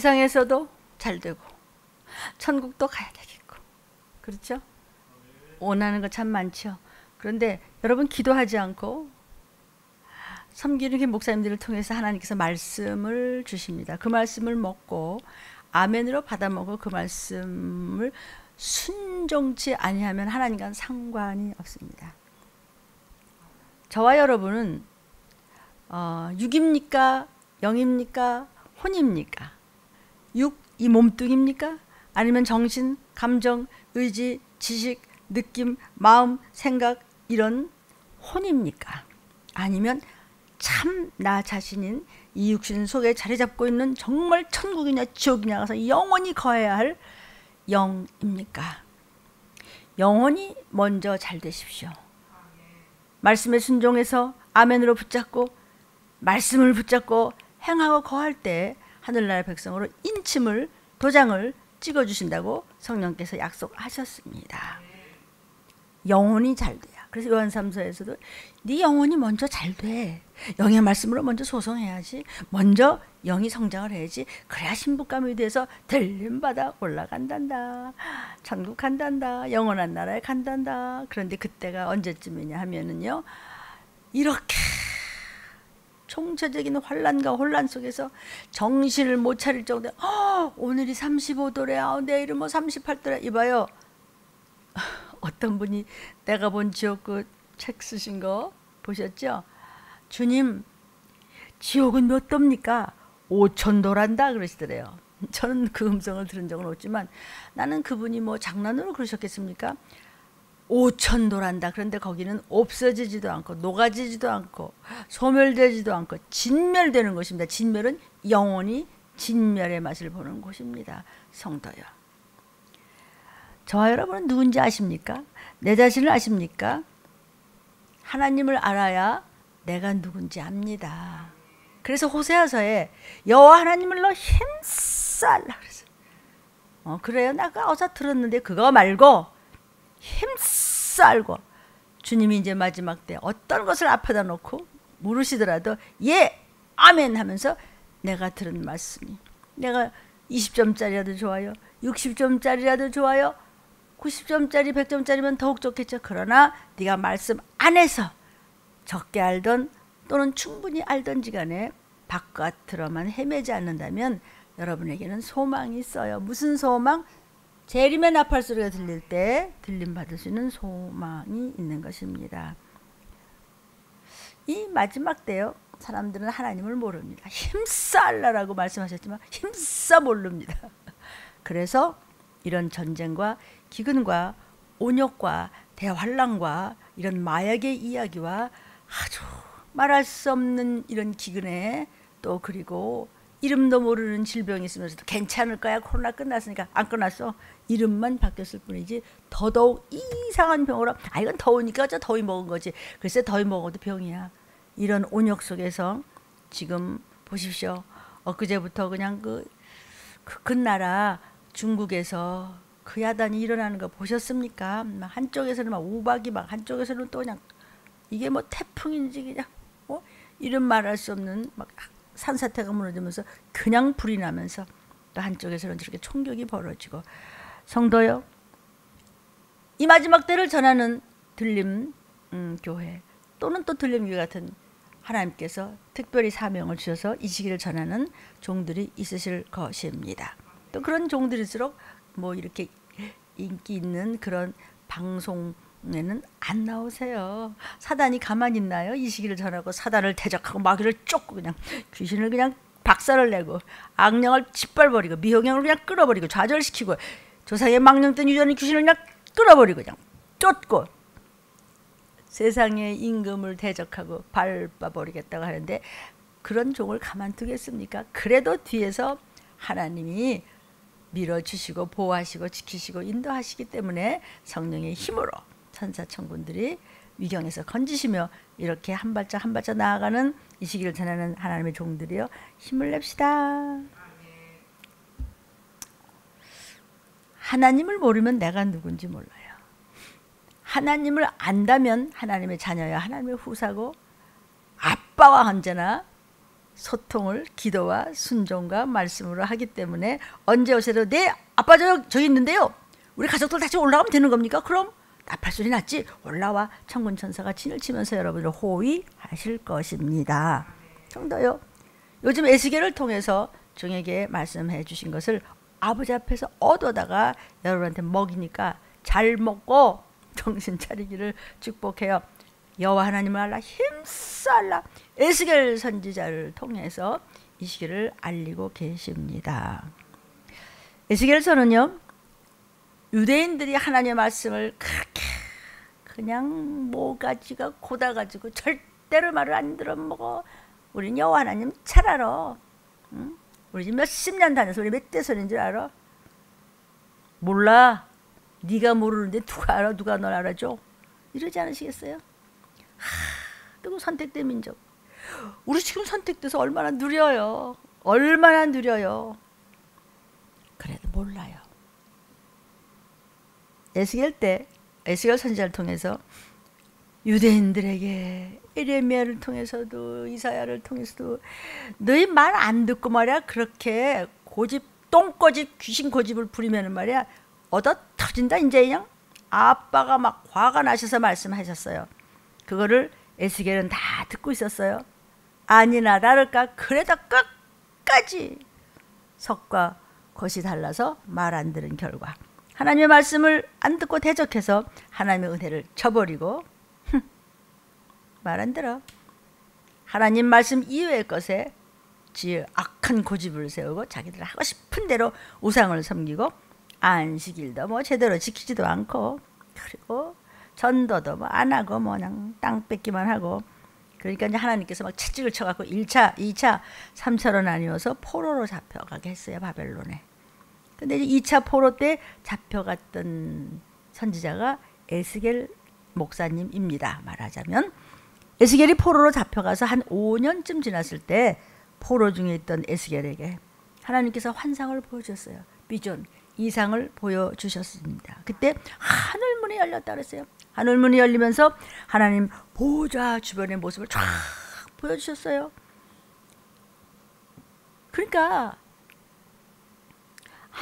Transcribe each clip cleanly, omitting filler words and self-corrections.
세상에서도 잘 되고 천국도 가야 되겠고, 그렇죠? 원하는 거 참 많죠. 그런데 여러분 기도하지 않고 섬기는 목사님들을 통해서 하나님께서 말씀을 주십니다. 그 말씀을 먹고 아멘으로 받아먹고 그 말씀을 순종치 아니하면 하나님과는 상관이 없습니다. 저와 여러분은 육입니까? 영입니까? 혼입니까? 육, 이 몸뚱입니까? 아니면 정신, 감정, 의지, 지식, 느낌, 마음, 생각 이런 혼입니까? 아니면 참 나 자신인 이 육신 속에 자리 잡고 있는 정말 천국이냐 지옥이냐 가서 영원히 거해야 할 영입니까? 영원히 먼저 잘 되십시오. 말씀에 순종해서 아멘으로 붙잡고 말씀을 붙잡고 행하고 거할 때 하늘나라 백성으로 인침을 도장을 찍어주신다고 성령께서 약속하셨습니다. 영혼이 잘 돼요. 그래서 요한 3서에서도 네 영혼이 먼저 잘 돼. 영의 말씀으로 먼저 소송해야지. 먼저 영이 성장을 해야지. 그래야 신부감이 돼서 들림받아 올라간단다. 천국 간단다. 영원한 나라에 간단다. 그런데 그때가 언제쯤이냐 하면은요, 이렇게 총체적인 환란과 혼란 속에서 정신을 못 차릴 정도에 오늘이 35도래, 내일은 뭐 38도래. 이봐요. 어떤 분이 내가 본 지옥 책 쓰신 거 보셨죠? 주님, 지옥은 몇 도입니까? 5000도란다 그러시더래요. 저는 그 음성을 들은 적은 없지만 나는 그분이 뭐 장난으로 그러셨겠습니까? 5000도란다. 그런데 거기는 없어지지도 않고 녹아지지도 않고 소멸되지도 않고 진멸되는 곳입니다. 진멸은 영원히 진멸의 맛을 보는 곳입니다. 성도요, 저와 여러분은 누군지 아십니까? 내 자신을 아십니까? 하나님을 알아야 내가 누군지 압니다. 그래서 호세아서에 여호와 하나님을 너 힘쓰라 그랬어요. 그래요? 내가 어서 들었는데 그거 말고 힘쓰고 주님이 이제 마지막 때 어떤 것을 앞에다 놓고 물으시더라도 예, 아멘 하면서 내가 들은 말씀이, 내가 20점짜리라도 좋아요, 60점짜리라도 좋아요, 90점짜리 100점짜리면 더욱 좋겠죠. 그러나 네가 말씀 안에서 적게 알던 또는 충분히 알던지 간에 바깥으로만 헤매지 않는다면 여러분에게는 소망이 있어요. 무슨 소망? 재림의 나팔 소리가 들릴 때 들림 받을 수 있는 소망이 있는 것입니다. 이 마지막 때요, 사람들은 하나님을 모릅니다. 힘싸라고 말씀하셨지만 힘싸 모릅니다. 그래서 이런 전쟁과 기근과 온역과 대환란과 이런 마약의 이야기와 아주 말할 수 없는 이런 기근에 또 그리고 이름도 모르는 질병이 있으면서도 괜찮을 거야. 코로나 끝났으니까. 안 끝났어. 이름만 바뀌었을 뿐이지 더더욱 이상한 병으로 이건 더우니까 저 더위 먹은 거지. 글쎄 더위 먹어도 병이야. 이런 온역 속에서 지금 보십시오. 엊그제부터 그냥 그 나라 중국에서 그 야단이 일어나는 거 보셨습니까? 한쪽에서는 막 우박이 막 한쪽에서는 또 그냥 이게 뭐 태풍인지 그냥 이름 말할 수 없는 막 산사태가 무너지면서 그냥 불이 나면서 또 한쪽에서는 저렇게 총격이 벌어지고. 성도요, 이 마지막 때를 전하는 들림 교회 또는 또 들림교회 같은 하나님께서 특별히 사명을 주셔서 이 시기를 전하는 종들이 있으실 것입니다. 또 그런 종들일수록 뭐 이렇게 인기 있는 그런 방송에는 안 나오세요. 사단이 가만히 있나요? 이 시기를 전하고 사단을 대적하고 마귀를 쫓고 그냥 귀신을 그냥 박살을 내고 악령을 짓밟아버리고 미혹령을 그냥 끌어버리고 좌절시키고 조상의 망령된 유전의 귀신을 그냥 끌어버리고 그냥 쫓고 세상의 임금을 대적하고 밟아버리겠다고 하는데 그런 종을 가만두겠습니까? 그래도 뒤에서 하나님이 밀어주시고 보호하시고 지키시고 인도하시기 때문에 성령의 힘으로 천사천군들이 위경에서 건지시며 이렇게 한 발짝 한 발짝 나아가는 이 시기를 전하는 하나님의 종들이요, 힘을 냅시다. 하나님을 모르면 내가 누군지 몰라요. 하나님을 안다면 하나님의 자녀야 하나님의 후사고 아빠와 언제나 소통을 기도와 순종과 말씀으로 하기 때문에 언제 오셔도 네 아빠 저기 있는데요. 우리 가족들 같이 올라가면 되는 겁니까? 그럼 나팔 소리 났지? 올라와. 천군 천사가 진을 치면서 여러분을 호위하실 것입니다. 성도요. 요즘 에스겔을 통해서 종에게 말씀해 주신 것을 아버지 앞에서 얻어다가 여러분한테 먹이니까 잘 먹고 정신 차리기를 축복해요. 여호와 하나님을 알라 힘써 알라. 에스겔 선지자를 통해서 이 시기를 알리고 계십니다. 에스겔서는요, 유대인들이 하나님의 말씀을 그렇게 그냥 모가지가 고다가지고 절대로 말을 안 들어먹어. 우린 여호와 하나님 잘 알아. 응? 우리 지금 몇십 년 다녀서 우리 몇 대손인 줄 알아? 몰라. 네가 모르는데 누가 알아? 누가 널 알아줘? 이러지 않으시겠어요? 그리고 선택된 민족. 우리 지금 선택돼서 얼마나 누려요. 얼마나 누려요. 그래도 몰라요. 에스겔 선지자를 통해서 유대인들에게 예레미야를 통해서도 이사야를 통해서도 너희 말 안 듣고 말이야 그렇게 고집 똥고집 귀신 고집을 부리면 말이야 얻어 터진다. 이제 그냥 아빠가 막 화가 나셔서 말씀하셨어요. 그거를 에스겔은 다 듣고 있었어요. 아니나 다를까 그래도 끝까지 석과 겉이 달라서 말 안 들은 결과 하나님의 말씀을 안 듣고 대적해서 하나님의 은혜를 저버리고 말 안 들어. 하나님 말씀 이외의 것에 악한 고집을 세우고 자기들 하고 싶은 대로 우상을 섬기고 안식일도 뭐 제대로 지키지도 않고 그리고 전도도 뭐 안 하고 뭐 그냥 땅 뺏기만 하고 그러니까 이제 하나님께서 막 채찍을 쳐갖고 1차, 2차, 3차로 나뉘어서 포로로 잡혀가게 했어요. 바벨론에. 근데 이제 2차 포로 때 잡혀갔던 선지자가 에스겔 목사님입니다. 말하자면 에스겔이 포로로 잡혀가서 한 5년쯤 지났을 때 포로 중에 있던 에스겔에게 하나님께서 환상을 보여주셨어요. 비전, 이상을 보여주셨습니다. 그때 하늘문이 열렸다 그랬어요. 하늘문이 열리면서 하나님 보좌 주변의 모습을 쫙 보여주셨어요. 그러니까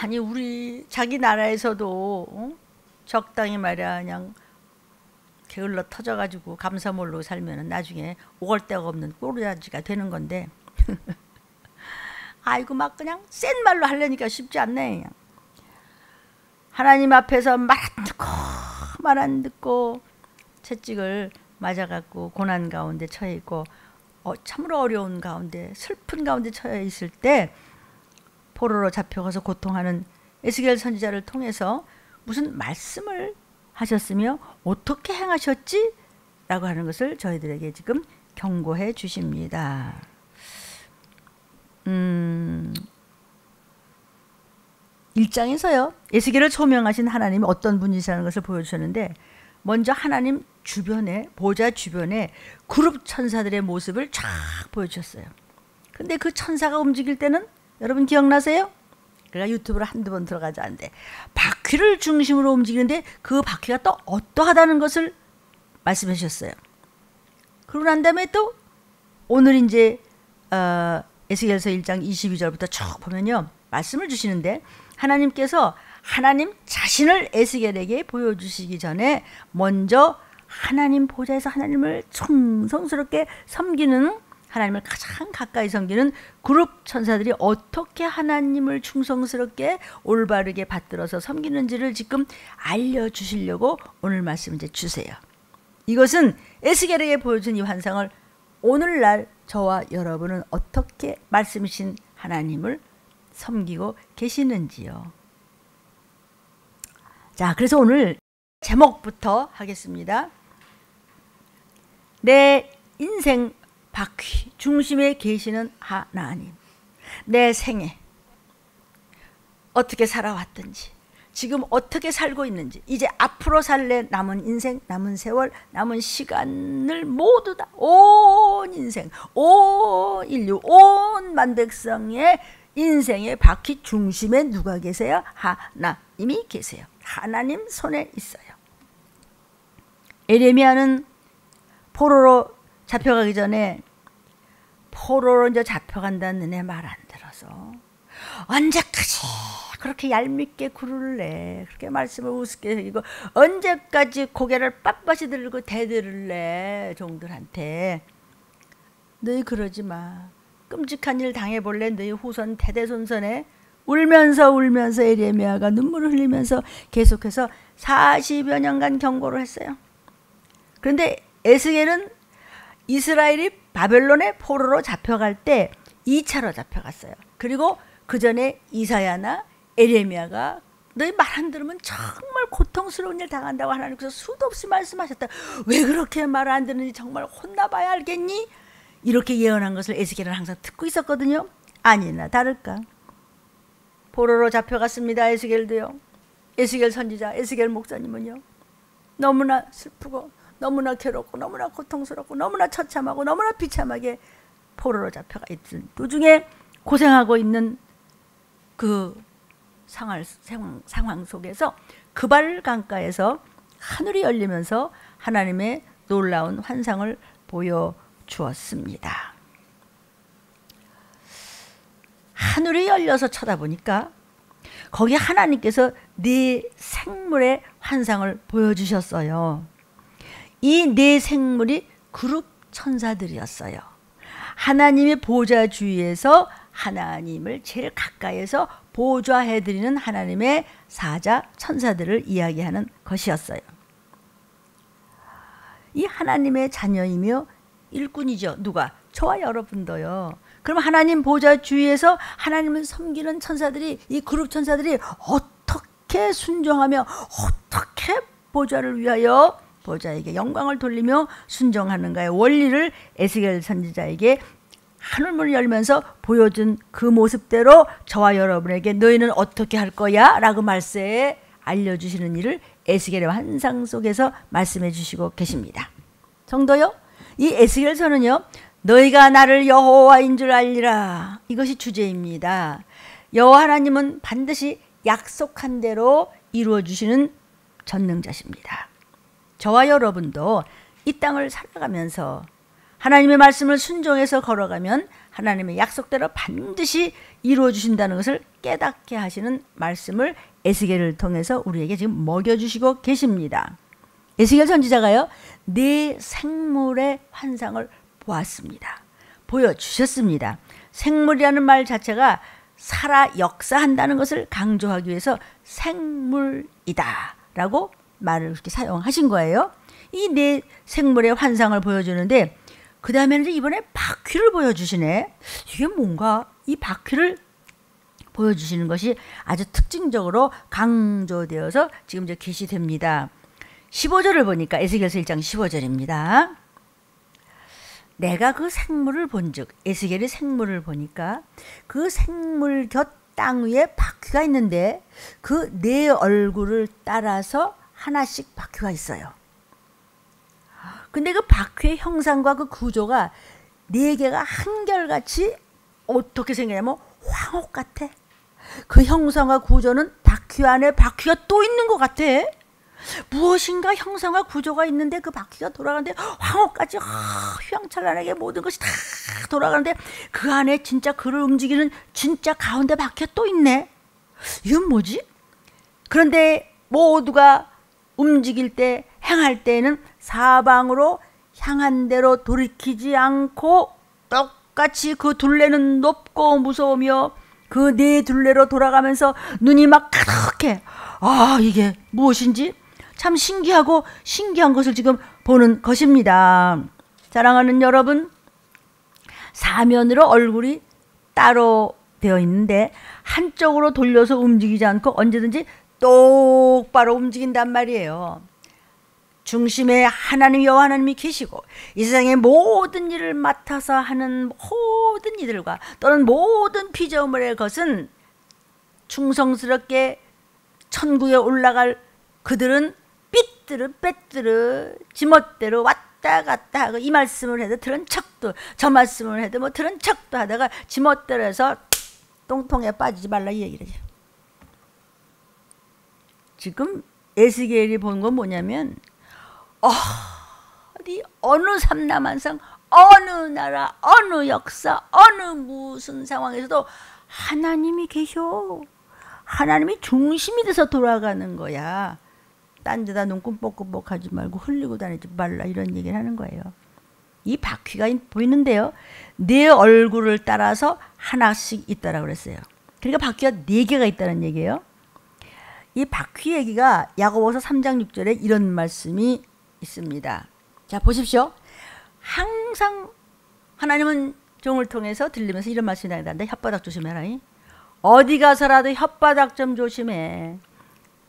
아니 우리 자기 나라에서도 적당히 말이야 그냥 게을러 터져가지고 감사 모르고 살면 나중에 오갈 데가 없는 꼬리아지가 되는 건데 아이고 막 그냥 센 말로 하려니까 쉽지 않네. 그냥. 하나님 앞에서 말 안 듣고 채찍을 맞아갖고 고난 가운데 처해 있고 참으로 어려운 가운데 슬픈 가운데 처해 있을 때 포로로 잡혀가서 고통하는 에스겔 선지자를 통해서 무슨 말씀을 하셨으며 어떻게 행하셨지? 라고 하는 것을 저희들에게 지금 경고해 주십니다. 1장에서요. 에스겔을 소명하신 하나님이 어떤 분이시라는 것을 보여주셨는데 먼저 하나님 주변에 보좌 주변에 그룹 천사들의 모습을 쫙 보여주셨어요. 근데 그 천사가 움직일 때는 여러분 기억나세요? 그러니까 유튜브를 한두 번 들어가지 않는데 바퀴를 중심으로 움직이는데 그 바퀴가 또 어떠하다는 것을 말씀해 주셨어요. 그러고 난 다음에 또 오늘 이제 에스겔서 1장 22절부터 쭉 보면요. 말씀을 주시는데 하나님께서 하나님 자신을 에스겔에게 보여주시기 전에 먼저 하나님 보좌에서 하나님을 충성스럽게 섬기는 하나님을 가장 가까이 섬기는 그룹 천사들이 어떻게 하나님을 충성스럽게 올바르게 받들어서 섬기는지를 지금 알려주시려고 오늘 말씀 이제 주세요. 이것은 에스겔에게 보여준 이 환상을 오늘날 저와 여러분은 어떻게 말씀이신 하나님을 섬기고 계시는지요. 자, 그래서 오늘 제목부터 하겠습니다. 내 인생 바퀴 중심에 계시는 하나님. 내 생에 어떻게 살아왔든지 지금 어떻게 살고 있는지 이제 앞으로 살래 남은 인생 남은 세월 남은 시간을 모두 다 온 인생 온 인류 온 만백성의 인생의 바퀴 중심에 누가 계세요? 하나님이 계세요. 하나님 손에 있어요. 에레미야는 포로로 잡혀가기 전에 포로로 이제 잡혀간다는 애 말 안 들어서 언제까지 그렇게 얄밉게 굴을래? 그렇게 말씀을 우습게 여기고 언제까지 고개를 빳빳이 들고 대들을래? 종들한테. 너희 그러지 마. 끔찍한 일 당해볼래? 너희 후손 대대손손에. 울면서 에레미야가 눈물을 흘리면서 계속해서 40여 년간 경고를 했어요. 그런데 에스겔은 이스라엘이 바벨론의 포로로 잡혀갈 때 2차로 잡혀갔어요. 그리고 그 전에 이사야나 에레미야가 너희 말 안 들으면 정말 고통스러운 일 당한다고 하나님께서 수도 없이 말씀하셨다. 왜 그렇게 말 안 듣는지 정말 혼나봐야 알겠니? 이렇게 예언한 것을 에스겔은 항상 듣고 있었거든요. 아니나 다를까. 포로로 잡혀갔습니다. 에스겔도요. 에스겔 선지자, 에스겔 목사님은요. 너무나 슬프고 너무나 괴롭고 너무나 고통스럽고 너무나 처참하고 너무나 비참하게 포로로 잡혀가 있던 도중에 고생하고 있는 그 상황 속에서 그발 강가에서 하늘이 열리면서 하나님의 놀라운 환상을 보여주었습니다. 하늘이 열려서 쳐다보니까 거기 하나님께서 네 생물의 환상을 보여주셨어요. 이 네 생물이 그룹 천사들이었어요. 하나님의 보좌 주위에서 하나님을 제일 가까이에서 보좌해드리는 하나님의 사자 천사들을 이야기하는 것이었어요. 이 하나님의 자녀이며 일꾼이죠. 누가? 저와 여러분도요. 그럼 하나님 보좌 주위에서 하나님을 섬기는 천사들이, 이 그룹 천사들이 어떻게 순종하며 어떻게 보좌를 위하여 보좌에게 영광을 돌리며 순종하는가의 원리를 에스겔 선지자에게 하늘문을 열면서 보여준 그 모습대로 저와 여러분에게 너희는 어떻게 할 거야? 라고 말세에 알려주시는 일을 에스겔의 환상 속에서 말씀해 주시고 계십니다. 성도요, 이 에스겔서는요, 너희가 나를 여호와인 줄 알리라. 이것이 주제입니다. 여호와 하나님은 반드시 약속한 대로 이루어 주시는 전능자십니다. 저와 여러분도 이 땅을 살아가면서 하나님의 말씀을 순종해서 걸어가면 하나님의 약속대로 반드시 이루어 주신다는 것을 깨닫게 하시는 말씀을 에스겔을 통해서 우리에게 지금 먹여주시고 계십니다. 에스겔 선지자가요, 네 생물의 환상을 보았습니다. 보여주셨습니다. 생물이라는 말 자체가 살아 역사한다는 것을 강조하기 위해서 생물이다 라고 말을 이렇게 사용하신 거예요. 이 네 생물의 환상을 보여주는데 그 다음에는 이번에 바퀴를 보여주시네. 이게 뭔가 이 바퀴를 보여주시는 것이 아주 특징적으로 강조되어서 지금 이제 게시됩니다. 15절을 보니까 에스겔서 1장 15절입니다. 내가 그 생물을 본즉, 에스겔의 생물을 보니까 그 생물 곁 땅 위에 바퀴가 있는데 그 네 얼굴을 따라서 하나씩 바퀴가 있어요. 근데 그 바퀴의 형상과 그 구조가 네 개가 한결같이 어떻게 생겼냐면 황옥 같아. 그 형상과 구조는 바퀴 안에 바퀴가 또 있는 것 같아. 무엇인가 형상과 구조가 있는데 그 바퀴가 돌아가는데 황옥까지 휘황찬란하게 모든 것이 다 돌아가는데 그 안에 진짜 그를 움직이는 진짜 가운데 바퀴가 또 있네. 이건 뭐지? 그런데 모두가 움직일 때, 행할 때에는 사방으로 향한 대로 돌이키지 않고 똑같이 그 둘레는 높고 무서우며 그 네 둘레로 돌아가면서 눈이 막 가득해. 아, 이게 무엇인지 참 신기하고 신기한 것을 지금 보는 것입니다. 사랑하는 여러분, 사면으로 얼굴이 따로 되어 있는데 한쪽으로 돌려서 움직이지 않고 언제든지 똑바로 움직인단 말이에요. 중심에 하나님 여호와 하나님이 계시고 이 세상의 모든 일을 맡아서 하는 모든 이들과 또는 모든 피조물의 것은 충성스럽게 천국에 올라갈 그들은 삐뚤어 빼뚤어 지멋대로 왔다 갔다 하고 이 말씀을 해도 들은 척도 저 말씀을 해도 뭐 들은 척도 하다가 지멋대로 해서 똥통에 빠지지 말라 이 얘기를 해요. 지금 에스겔이 본 건 뭐냐면 어디 어느 삼남한상 어느 나라, 어느 역사, 어느 무슨 상황에서도 하나님이 계셔. 하나님이 중심이 돼서 돌아가는 거야. 딴 데다 눈 끔뻑끔뻑 하지 말고 흘리고 다니지 말라, 이런 얘기를 하는 거예요. 이 바퀴가 보이는데요, 내 얼굴을 따라서 하나씩 있다라고 그랬어요. 그러니까 바퀴가 4개가 있다는 얘기예요. 이 바퀴 얘기가 야고보서 3장 6절에 이런 말씀이 있습니다. 자, 보십시오. 항상 하나님은 종을 통해서 들리면서 이런 말씀이 나온다. 혓바닥 조심해라. 어디 가서라도 혓바닥 좀 조심해.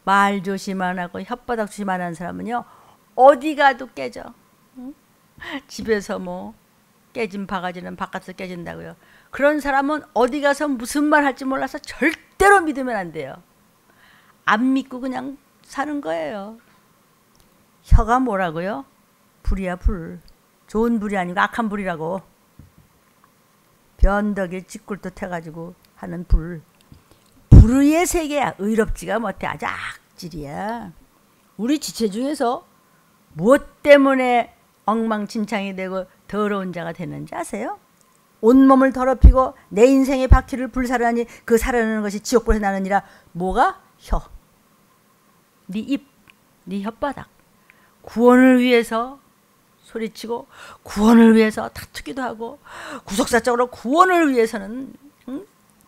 말 조심 안 하고 혓바닥 조심 안 하는 사람은요, 어디 가도 깨져. 응? 집에서 뭐 깨진 바가지는 바깥에서 깨진다고요. 그런 사람은 어디 가서 무슨 말 할지 몰라서 절대로 믿으면 안 돼요. 안 믿고 그냥 사는 거예요. 혀가 뭐라고요? 불이야, 불. 좋은 불이 아니고 악한 불이라고. 변덕에 찌꿀도 해가지고 하는 불. 불의 세계야. 의롭지가 못해. 아주 악질이야. 우리 지체 중에서 무엇 때문에 엉망진창이 되고 더러운 자가 되는지 아세요? 온몸을 더럽히고 내 인생의 바퀴를 불사르니 그 사르는 것이 지옥불에 나느니라. 뭐가? 혀. 네 입, 네 혓바닥. 구원을 위해서 소리치고 구원을 위해서 다투기도 하고 구속사적으로 구원을 위해서는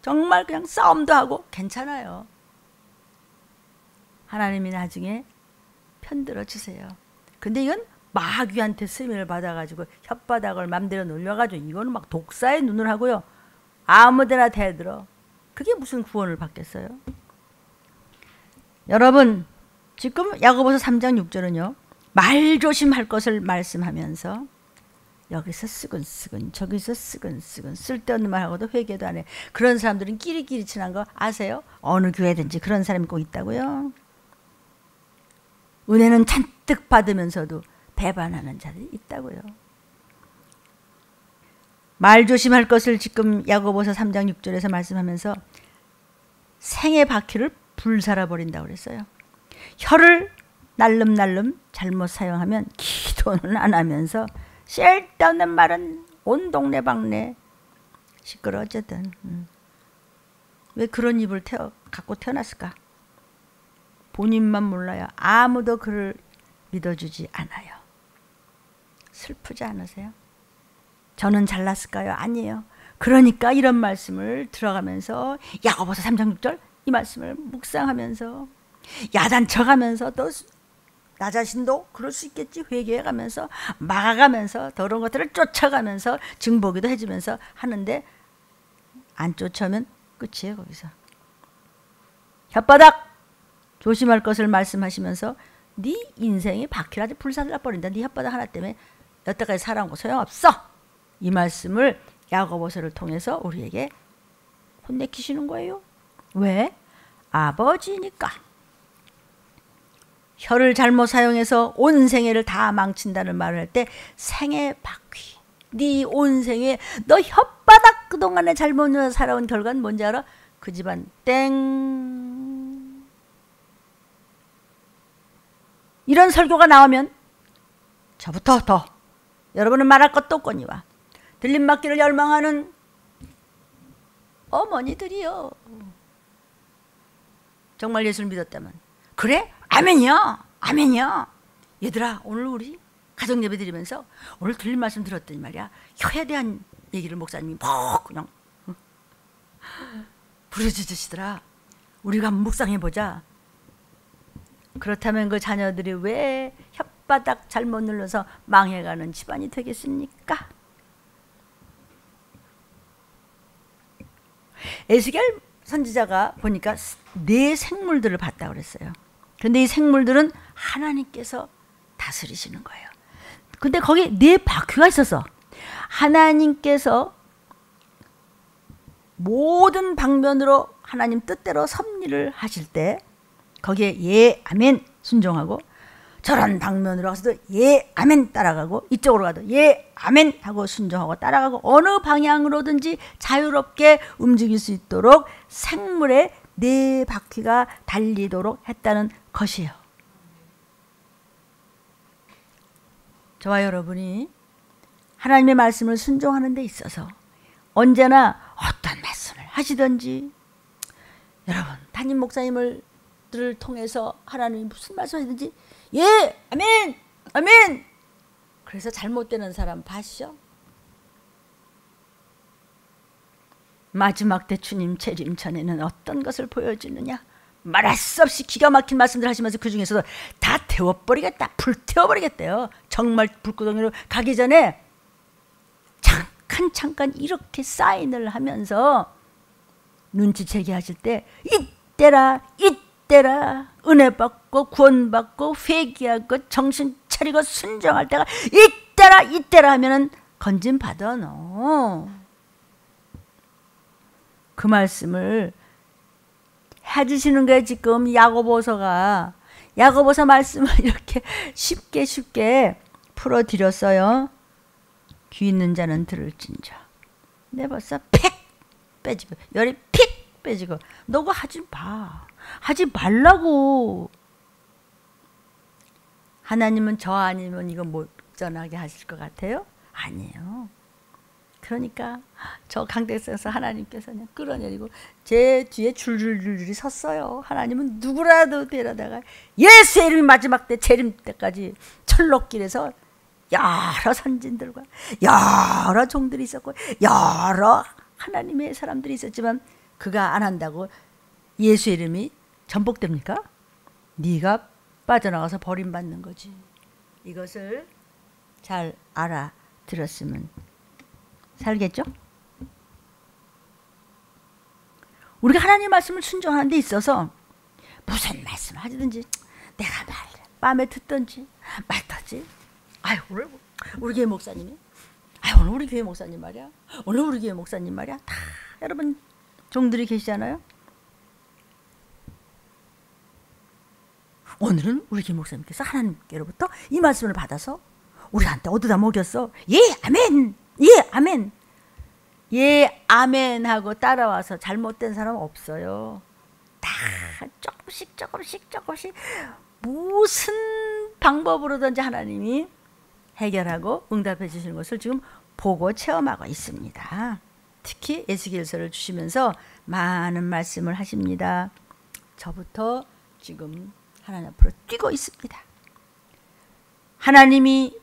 정말 그냥 싸움도 하고 괜찮아요. 하나님이 나중에 편들어 주세요. 근데 이건 마귀한테 쓰임을 받아가지고 혓바닥을 맘대로 놀려가지고 이거는 막 독사의 눈을 하고요. 아무데나 대들어. 그게 무슨 구원을 받겠어요? 여러분, 지금 야고보서 3장 6절은요. 말 조심할 것을 말씀하면서 여기서 쓰근쓰근 저기서 쓰근쓰근 쓸데없는 말하고도 회개도 안 해. 그런 사람들은 끼리끼리 친한 거 아세요? 어느 교회든지 그런 사람이 꼭 있다고요. 은혜는 잔뜩 받으면서도 배반하는 자들이 있다고요. 말 조심할 것을 지금 야고보서 3장 6절에서 말씀하면서 생의 바퀴를 불살아 버린다고 그랬어요. 혀를 날름날름 잘못 사용하면 기도는 안 하면서 쓸데없는 말은 온 동네방네 시끄러. 어쨌든 왜 그런 입을 갖고 태어났을까? 본인만 몰라요. 아무도 그를 믿어주지 않아요. 슬프지 않으세요? 저는 잘났을까요? 아니에요. 그러니까 이런 말씀을 들어가면서 야고보서 3장 6절 이 말씀을 묵상하면서 야단쳐가면서 또 나 자신도 그럴 수 있겠지 회개해가면서 막아가면서 더러운 것들을 쫓아가면서 증보기도 해주면서 하는데 안 쫓아오면 끝이에요. 거기서 혓바닥 조심할 것을 말씀하시면서 네 인생의 바퀴라도 불살라 버린다. 네 혓바닥 하나 때문에 여태까지 살아온 거 소용없어. 이 말씀을 야고보서를 통해서 우리에게 혼내키시는 거예요. 왜? 아버지니까. 혀를 잘못 사용해서 온 생애를 다 망친다는 말을 할 때 생의 바퀴, 네 온 생에 너 혓바닥 그동안에 잘못 살아온 결과는 뭔지 알아? 그 집안 땡. 이런 설교가 나오면 저부터 더 여러분은 말할 것도 없거니와 들림맞기를 열망하는 어머니들이요. 정말 예수를 믿었다면 그래? 아멘이야. 아멘이야. 얘들아, 오늘 우리 가정 예배 드리면서 오늘 들린 말씀 들었더니 말이야. 혀에 대한 얘기를 목사님이 막 그냥 부르짖으시더라. 우리가 한번 묵상해보자. 그렇다면 그 자녀들이 왜 혓바닥 잘못 눌러서 망해가는 집안이 되겠습니까? 에스겔 선지자가 보니까 4 생물들을 봤다고 그랬어요. 근데 이 생물들은 하나님께서 다스리시는 거예요. 근데 거기 4 바퀴가 있었어. 하나님께서 모든 방면으로 하나님 뜻대로 섭리를 하실 때 거기에 예, 아멘 순종하고 저런 방면으로 가서도 예, 아멘 따라가고 이쪽으로 가도 예, 아멘 하고 순종하고 따라가고 어느 방향으로든지 자유롭게 움직일 수 있도록 생물의 4 바퀴가 달리도록 했다는 것이에요. 저와 여러분이 하나님의 말씀을 순종하는 데 있어서 언제나 어떤 말씀을 하시든지, 여러분 담임 목사님을 통해서 하나님이 무슨 말씀 하시든지 예 아멘 아멘. 그래서 잘못되는 사람 봐시죠. 마지막 때 주님 재림 전에는 어떤 것을 보여주느냐, 말할 수 없이 기가 막힌 말씀들 하시면서 그 중에서도 다 태워버리겠다, 불태워버리겠대요. 정말 불구덩이로 가기 전에 잠깐 이렇게 사인을 하면서 눈치채게 하실 때 이때라 은혜 받고 구원 받고 회개하고 정신 차리고 순종할 때가 이때라 하면은 건진 받아 너. 그 말씀을 해주시는 거예요. 지금 야고보서 말씀을 이렇게 쉽게 풀어드렸어요. 귀 있는 자는 들을진저. 내 벌써 팩 빼지고 열이 픽 빼지고 너가 하지 말라고. 하나님은 저 아니면 이거 못 전하게 하실 것 같아요? 아니에요. 그러니까 저 강대에서 하나님께서는 끌어내리고 제 뒤에 줄줄이 섰어요. 하나님은 누구라도 데려다가 예수의 이름이 마지막 때 재림 때까지 철록길에서 여러 선진들과 여러 종들이 있었고 여러 하나님의 사람들이 있었지만 그가 안 한다고 예수의 이름이 전복됩니까? 네가 빠져나가서 버림받는 거지. 이것을 잘 알아들었으면 살겠죠? 우리가 하나님 말씀을 순종하는 데 있어서 무슨 말씀을 하든지 내가 마음에 듣든지 말든지, 아유 오늘 우리 교회 목사님이, 아유 오늘 우리 교회 목사님 말이야, 오늘 우리 교회 목사님 말이야, 다 여러분 종들이 계시잖아요. 오늘은 우리 교회 목사님께서 하나님께로부터 이 말씀을 받아서 우리한테 얻어다 먹였어. 예 아멘, 예 아멘, 예 아멘 하고 따라와서 잘못된 사람 없어요. 다 조금씩 무슨 방법으로든지 하나님이 해결하고 응답해 주시는 것을 지금 보고 체험하고 있습니다. 특히 에스겔서를 주시면서 많은 말씀을 하십니다. 저부터 지금 하나님 앞으로 뛰고 있습니다. 하나님이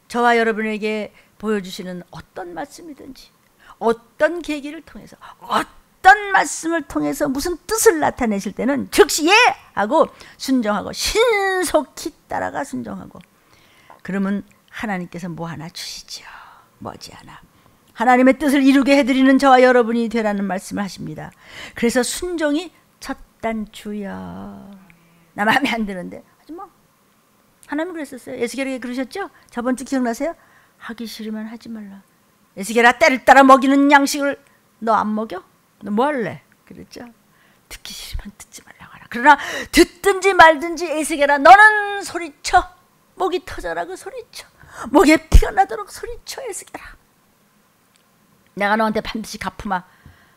저와 여러분에게 보여주시는 어떤 말씀이든지 어떤 계기를 통해서 어떤 말씀을 통해서 무슨 뜻을 나타내실 때는 즉시 예! 하고 순종하고 신속히 따라가 순종하고, 그러면 하나님께서 뭐 하나 주시죠. 머지않아 하나님의 뜻을 이루게 해드리는 저와 여러분이 되라는 말씀을 하십니다. 그래서 순종이 첫 단추야. 나 마음에 안 드는데 하지 마. 하나님 그랬었어요. 에스겔에게 그러셨죠? 저번 주 기억나세요? 하기 싫으면 하지 말라. 에스겔아, 때를 따라 먹이는 양식을 너 안 먹여? 너 뭐 할래? 그랬죠? 듣기 싫으면 듣지 말라고 하라. 그러나 듣든지 말든지 에스겔아, 너는 소리쳐. 목이 터져라고 소리쳐. 목에 피가 나도록 소리쳐 에스겔아. 내가 너한테 반드시 갚으마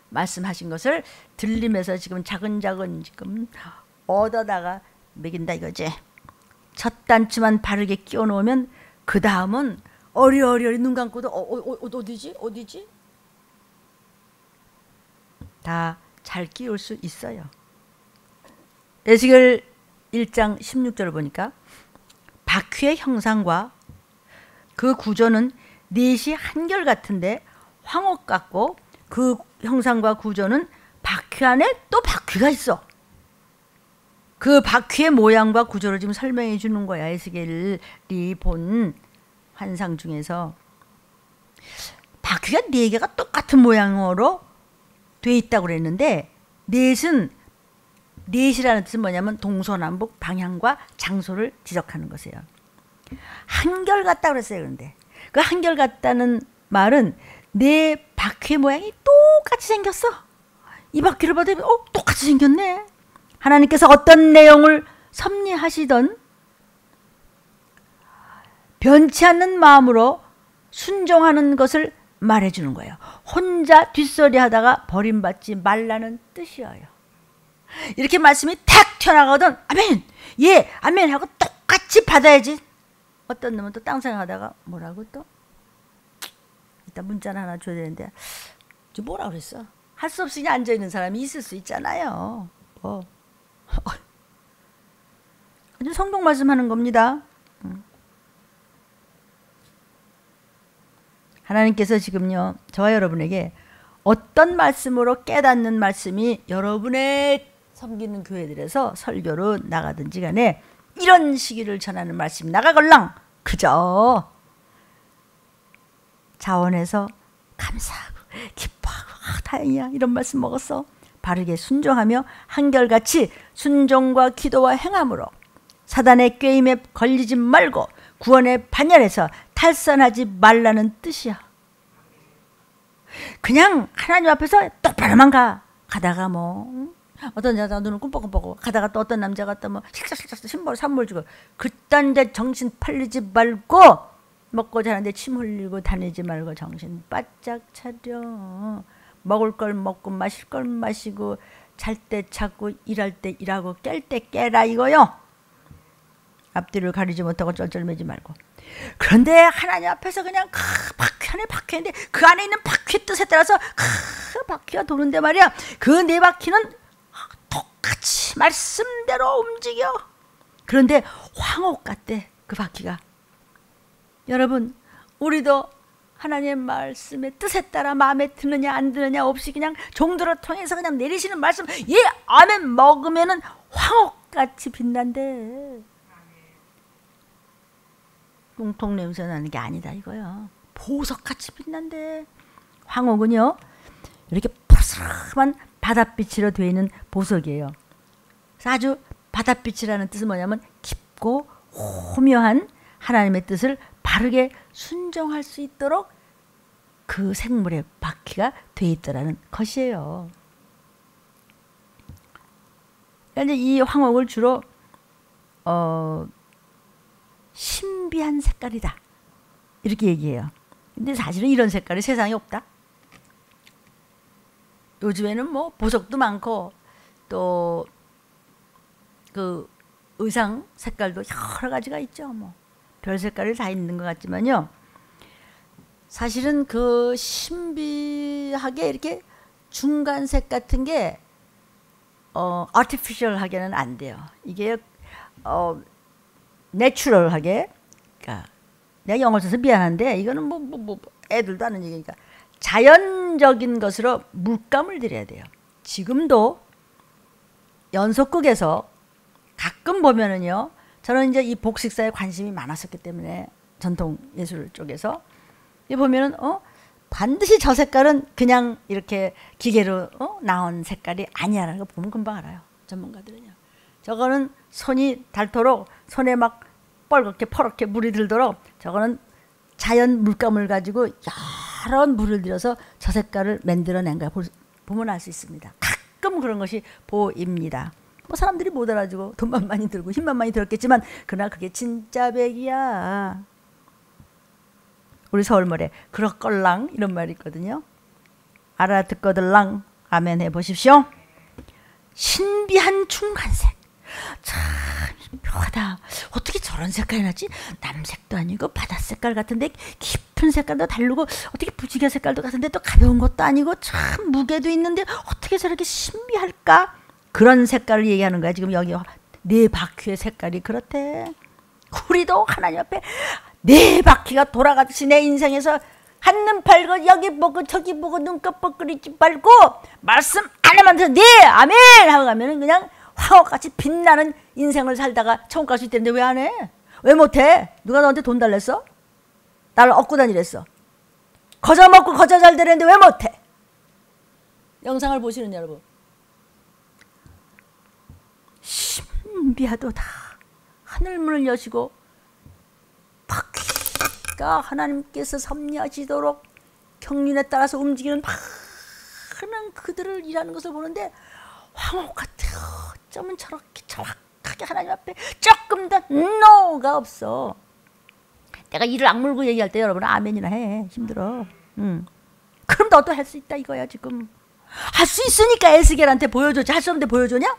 말씀하신 것을 들리면서 지금 차근차근 지금 얻어다가 먹인다 이거지. 첫 단추만 바르게 끼워 놓으면 그 다음은 어리어리 눈 감고도 어디지? 다 잘 끼울 수 있어요. 에스겔 1장 16절을 보니까 바퀴의 형상과 그 구조는 넷이 한결같은데 황옥 같고, 그 형상과 구조는 바퀴 안에 또 바퀴가 있어. 그 바퀴의 모양과 구조를 지금 설명해 주는 거야. 에스겔이 본 환상 중에서 바퀴가 4개가 똑같은 모양으로 돼 있다고 그랬는데, 넷이라는 뜻은 뭐냐면 동서남북 방향과 장소를 지적하는 것이에요. 한결같다고 그랬어요. 그런데 그 한결같다는 말은 네 바퀴 모양이 똑같이 생겼어. 이 바퀴를 봐도 똑같이 생겼네. 하나님께서 어떤 내용을 섭리하시던 변치 않는 마음으로 순종하는 것을 말해주는 거예요. 혼자 뒷소리 하다가 버림받지 말라는 뜻이에요. 이렇게 말씀이 탁 튀어나가거든 아멘, 예, 아멘 하고 똑같이 받아야지. 어떤 놈은 또 땅 생각하다가 뭐라고 또 이따 문자를 하나 줘야 되는데 뭐라 그랬어? 할 수 없이 그냥 앉아있는 사람이 있을 수 있잖아요. 뭐. 성경 말씀하는 겁니다. 하나님께서 지금요 저와 여러분에게 어떤 말씀으로 깨닫는 말씀이 여러분의 섬기는 교회들에서 설교로 나가든지 간에 이런 시기를 전하는 말씀이 나가걸랑 그저 자원해서 감사하고 기뻐하고 다행이야 이런 말씀 먹었어. 바르게 순종하며 한결같이 순종과 기도와 행함으로 사단의 꾀임에 걸리지 말고 구원의 반열에서 탈선하지 말라는 뜻이야. 그냥 하나님 앞에서 똑바로만 가다가 뭐 어떤 여자 눈을 꿈뻑꿈뻑 가다가 또 어떤 남자가 또 뭐 식사식사 선물 주고 그딴 데 정신 팔리지 말고 먹고 자는데 침 흘리고 다니지 말고 정신 바짝 차려. 먹을 걸 먹고 마실 걸 마시고 잘 때 자고 일할 때 일하고 깰 때 깨라 이거요. 앞뒤를 가리지 못하고 쩔쩔매지 말고. 그런데 하나님 앞에서 그냥 바퀴 안에 바퀴인데 그 안에 있는 바퀴 뜻에 따라서 바퀴가 도는데 말이야. 그 네 바퀴는 똑같이 말씀대로 움직여. 그런데 황옥 같대 그 바퀴가. 여러분 우리도 하나님의 말씀의 뜻에 따라 마음에 드느냐 안 드느냐 없이 그냥 종들을 통해서 그냥 내리시는 말씀 예 아멘 먹으면은 황옥같이 빛난대. 똥통 냄새 나는 게 아니다 이거야. 보석같이 빛난대. 황옥은요 이렇게 푸르스름한 바닷빛으로 되어 있는 보석이에요. 그래서 아주 바닷빛이라는 뜻은 뭐냐면 깊고 호묘한 하나님의 뜻을 바르게 순종할 수 있도록 그 생물의 바퀴가 되어 있더라는 것이에요. 그러니까 이 황옥을 주로 신비한 색깔이다 이렇게 얘기해요. 근데 사실은 이런 색깔이 세상에 없다. 요즘에는 뭐 보석도 많고 또 그 의상 색깔도 여러 가지가 있죠. 뭐 별 색깔이 다 있는 것 같지만요. 사실은 그 신비하게 이렇게 중간색 같은 게 아티피셜하게는 안 돼요. 이게 내추럴하게, 그러니까 내가 영어를 써서 미안한데 이거는 뭐 애들도 아는 얘기니까 자연적인 것으로 물감을 들여야 돼요. 지금도 연속극에서 가끔 보면은요, 저는 이제 이 복식사에 관심이 많았었기 때문에 전통 예술 쪽에서 보면은 반드시 저 색깔은 그냥 이렇게 기계로 나온 색깔이 아니야라는 거 보면 금방 알아요. 전문가들은요. 저거는 손이 닮도록 손에 막 뻘겋게 퍼렇게 물이 들도록 저거는 자연 물감을 가지고 여러 물을 들여서 저 색깔을 만들어낸 거야. 보면 알 수 있습니다. 가끔 그런 것이 보입니다. 뭐 사람들이 못 알아주고 돈만 많이 들고 힘만 많이 들었겠지만 그러나 그게 진짜 백이야. 우리 서울말에 그럭걸랑 이런 말이 있거든요. 알아듣거들랑 아멘 해보십시오. 신비한 중간색. 참 묘하다. 어떻게 저런 색깔이 나지? 남색도 아니고 바다색깔 같은데 깊은 색깔도 다르고 어떻게 부지개 색깔도 같은데 또 가벼운 것도 아니고 참 무게도 있는데 어떻게 저렇게 신비할까? 그런 색깔을 얘기하는 거야. 지금 여기 네 바퀴의 색깔이 그렇대. 우리도 하나님 앞에 네 바퀴가 돌아가듯이 내 인생에서 한눈 팔고 여기 보고 저기 보고 눈꺼 뻐끓이지 말고 말씀 하나만 들어 네 아멘 하고 가면은 그냥 황옥같이 빛나는 인생을 살다가 천국 갈 수 있다는데 왜 안 해? 왜 못해? 누가 너한테 돈 달랬어? 나를 얻고 다니랬어. 거저 먹고 거저 잘 되는데 왜 못해? 영상을 보시는 여러분, 신비하도다. 하늘문을 여시고 바퀴가 하나님께서 섭리하시도록 경륜에 따라서 움직이는 많은 그들을 일하는 것을 보는데 황옥 같아요. 어쩌면 저렇게 정확하게 하나님 앞에 조금 더 no가 없어. 내가 이를 악물고 얘기할 때 여러분 아멘이나 해. 힘들어. 그럼 너도 할 수 있다 이거야. 지금 할 수 있으니까 에스겔한테 보여줬지. 할 수 없는데 보여주냐?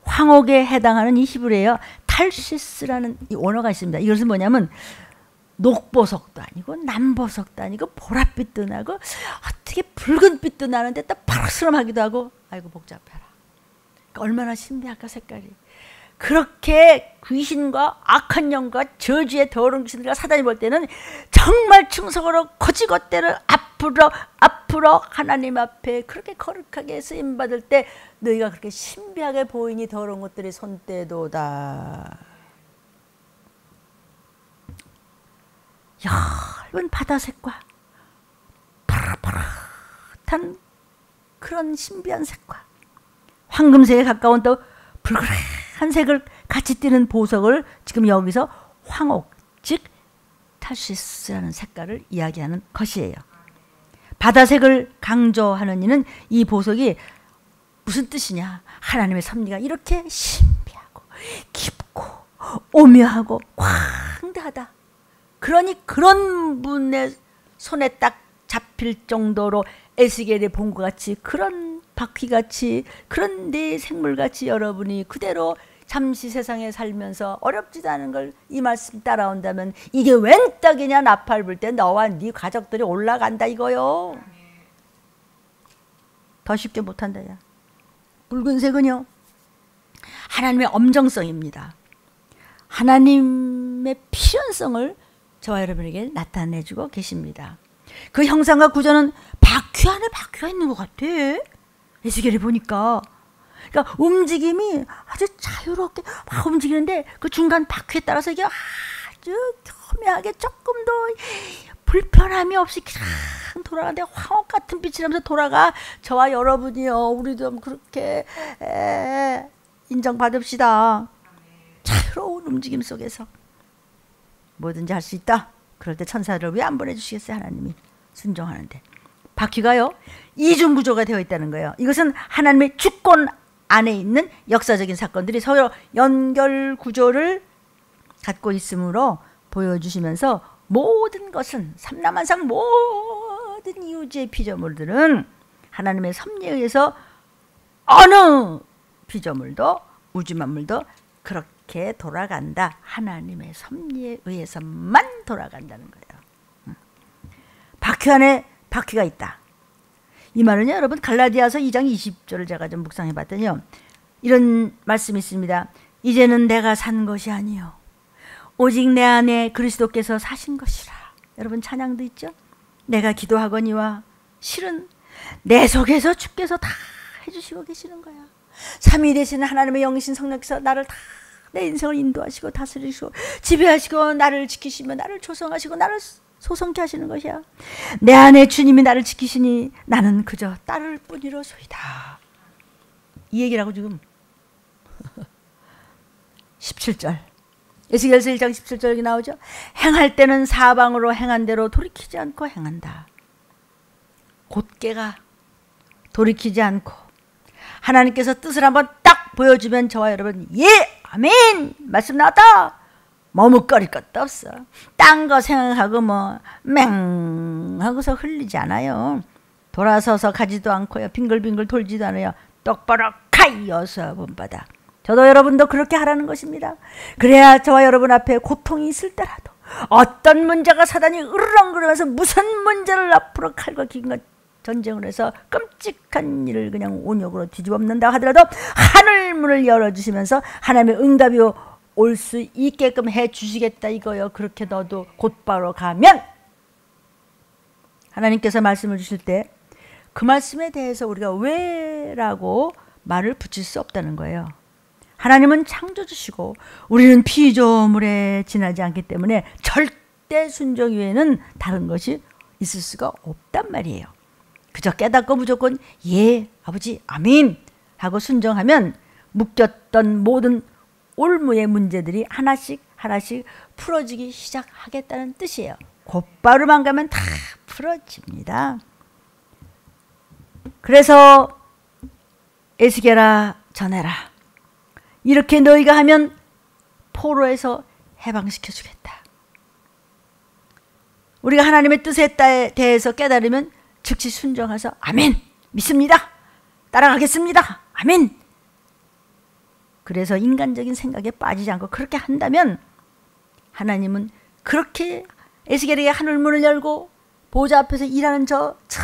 황옥에 해당하는 이 히브리어요 탈시스라는 이 원어가 있습니다. 이것은 뭐냐면 녹보석도 아니고 남보석도 아니고 보랏빛도 나고 어떻게 붉은빛도 나는데 또 파랗스름하기도 하고 아이고 복잡해라. 그러니까 얼마나 신비할까 색깔이. 그렇게 귀신과 악한 영과 저주의 더러운 귀신들과 사단이 볼 때는 정말 충성으로 거지것대로 앞으로 하나님 앞에 그렇게 거룩하게 쓰임받을 때 너희가 그렇게 신비하게 보이니 더러운 것들이 손때도다. 얇은 바다색과 파릇파릇한 그런 신비한 색과 황금색에 가까운 또 불그레한 색을 같이 띠는 보석을 지금 여기서 황옥, 즉 타시스라는 색깔을 이야기하는 것이에요. 바다색을 강조하는 이는 이 보석이 무슨 뜻이냐. 하나님의 섭리가 이렇게 신비하고 깊고 오묘하고 광대하다. 그러니 그런 분의 손에 딱 잡힐 정도로 에스겔이 본 것 같이 그런 바퀴같이 그런 네 생물같이 여러분이 그대로 잠시 세상에 살면서 어렵지도 않은 걸 이 말씀 따라온다면 이게 웬 떡이냐. 나팔 불 때 너와 네 가족들이 올라간다 이거요. 더 쉽게 못한다. 야. 붉은색은요 하나님의 엄정성입니다. 하나님의 필연성을 저와 여러분에게 나타내주고 계십니다. 그 형상과 구조는 바퀴 안에 바퀴가 있는 것 같아. 에스겔이 보니까. 그러니까 움직임이 아주 자유롭게 막 움직이는데 그 중간 바퀴에 따라서 이게 아주 교묘하게 조금 더 불편함이 없이 그냥 돌아가는데 황옥 같은 빛이라면서 돌아가. 저와 여러분이요 우리도 그렇게 인정받읍시다. 자유로운 움직임 속에서 뭐든지 할 수 있다. 그럴 때 천사들을 왜 안 보내주시겠어요? 하나님이 순종하는데. 바퀴가요 이중 구조가 되어 있다는 거예요. 이것은 하나님의 주권 안에 있는 역사적인 사건들이 서로 연결 구조를 갖고 있으므로 보여주시면서 모든 것은 삼라만상 모든 이우주의 피조물들은 하나님의 섭리에 의해서 어느 피조물도 우주 만물도 그렇게 돌아간다. 하나님의 섭리에 의해서만 돌아간다는 거예요. 바퀴 안에 바퀴가 있다. 이 말은요 여러분 갈라디아서 2장 20절을 제가 좀 묵상해 봤더니요 이런 말씀이 있습니다. 이제는 내가 산 것이 아니요 오직 내 안에 그리스도께서 사신 것이라. 여러분 찬양도 있죠. 내가 기도하거니와 실은 내 속에서 주께서 다 해주시고 계시는 거야. 삼위 되시는 하나님의 영이신 성령께서 나를 다 내 인생을 인도하시고 다스리시고 지배하시고 나를 지키시며 나를 조성하시고 나를 소성케 하시는 것이야. 내 안에 주님이 나를 지키시니 나는 그저 따를 뿐이로소이다. 이 얘기라고 지금 17절 에스겔서 1장 17절 여기 나오죠. 행할 때는 사방으로 행한 대로 돌이키지 않고 행한다. 곧게가 돌이키지 않고 하나님께서 뜻을 한번 딱 보여주면 저와 여러분 예 아멘 말씀 나왔다. 머뭇거릴 것도 없어. 딴 거 생각하고 뭐 맹하고서 흘리지 않아요. 돌아서서 가지도 않고요. 빙글빙글 돌지도 않아요. 똑바로 가이어서 본받아. 저도 여러분도 그렇게 하라는 것입니다. 그래야 저와 여러분 앞에 고통이 있을 때라도 어떤 문제가 사단이 으르렁거리면서 무슨 문제를 앞으로 칼과 기근과 전쟁을 해서 끔찍한 일을 그냥 온욕으로 뒤집어엎는다 하더라도 하늘문을 열어주시면서 하나님의 응답이 올 수 있게끔 해 주시겠다 이거요. 그렇게 너도 곧바로 가면 하나님께서 말씀을 주실 때 그 말씀에 대해서 우리가 왜라고 말을 붙일 수 없다는 거예요. 하나님은 창조주시고 우리는 피조물에 지나지 않기 때문에 절대 순종 외에는 다른 것이 있을 수가 없단 말이에요. 그저 깨닫고 무조건 예 아버지 아멘 하고 순종하면 묶였던 모든 올무의 문제들이 하나씩 하나씩 풀어지기 시작하겠다는 뜻이에요. 곧바로만 가면 다 풀어집니다. 그래서 에스겔아 전해라. 이렇게 너희가 하면 포로에서 해방시켜 주겠다. 우리가 하나님의 뜻에 대해서 깨달으면 즉시 순종해서 아멘 믿습니다. 따라가겠습니다. 아멘. 그래서 인간적인 생각에 빠지지 않고 그렇게 한다면 하나님은 그렇게 에스겔에게 하늘문을 열고 보좌 앞에서 일하는 저 참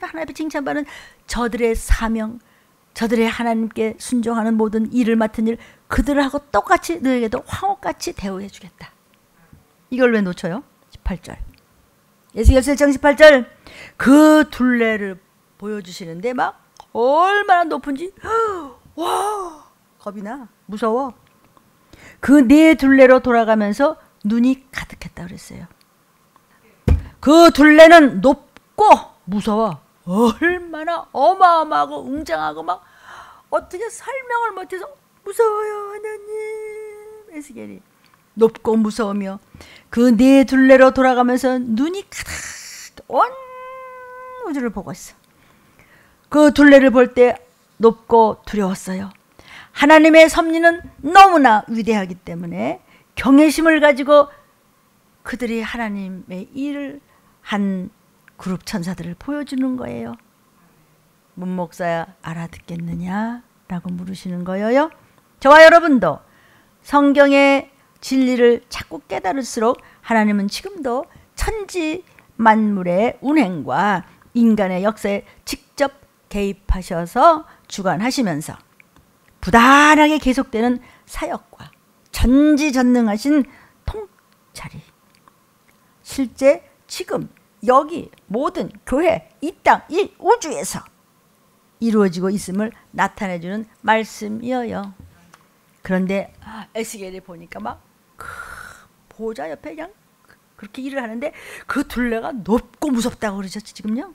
하나님 앞에 칭찬받는 저들의 사명, 저들의 하나님께 순종하는 모든 일을 맡은 일, 그들하고 똑같이 너에게도 황홀같이 대우해 주겠다. 이걸 왜 놓쳐요? 18절. 에스겔 7장 18절. 그 둘레를 보여주시는데 막 얼마나 높은지 와 겁이 나. 무서워. 그 네 둘레로 돌아가면서 눈이 가득했다 그랬어요. 그 둘레는 높고 무서워. 얼마나 어마어마하고 웅장하고 막 어떻게 설명을 못해서 무서워요 하나님. 에스겔이 높고 무서우며 그 네 둘레로 돌아가면서 눈이 가득 온 우주를 보고 있어. 그 둘레를 볼 때 높고 두려웠어요. 하나님의 섭리는 너무나 위대하기 때문에 경외심을 가지고 그들이 하나님의 일을 한 그룹 천사들을 보여주는 거예요. 문 목사야 알아듣겠느냐? 라고 물으시는 거예요. 저와 여러분도 성경의 진리를 자꾸 깨달을수록 하나님은 지금도 천지 만물의 운행과 인간의 역사에 직접 개입하셔서 주관하시면서 부단하게 계속되는 사역과 전지전능하신 통찰이 실제 지금 여기 모든 교회, 이 땅, 이 우주에서 이루어지고 있음을 나타내주는 말씀이어요. 그런데 에스겔이 보니까 막 보좌 옆에 그냥 그렇게 일을 하는데 그 둘레가 높고 무섭다고 그러셨지 지금요.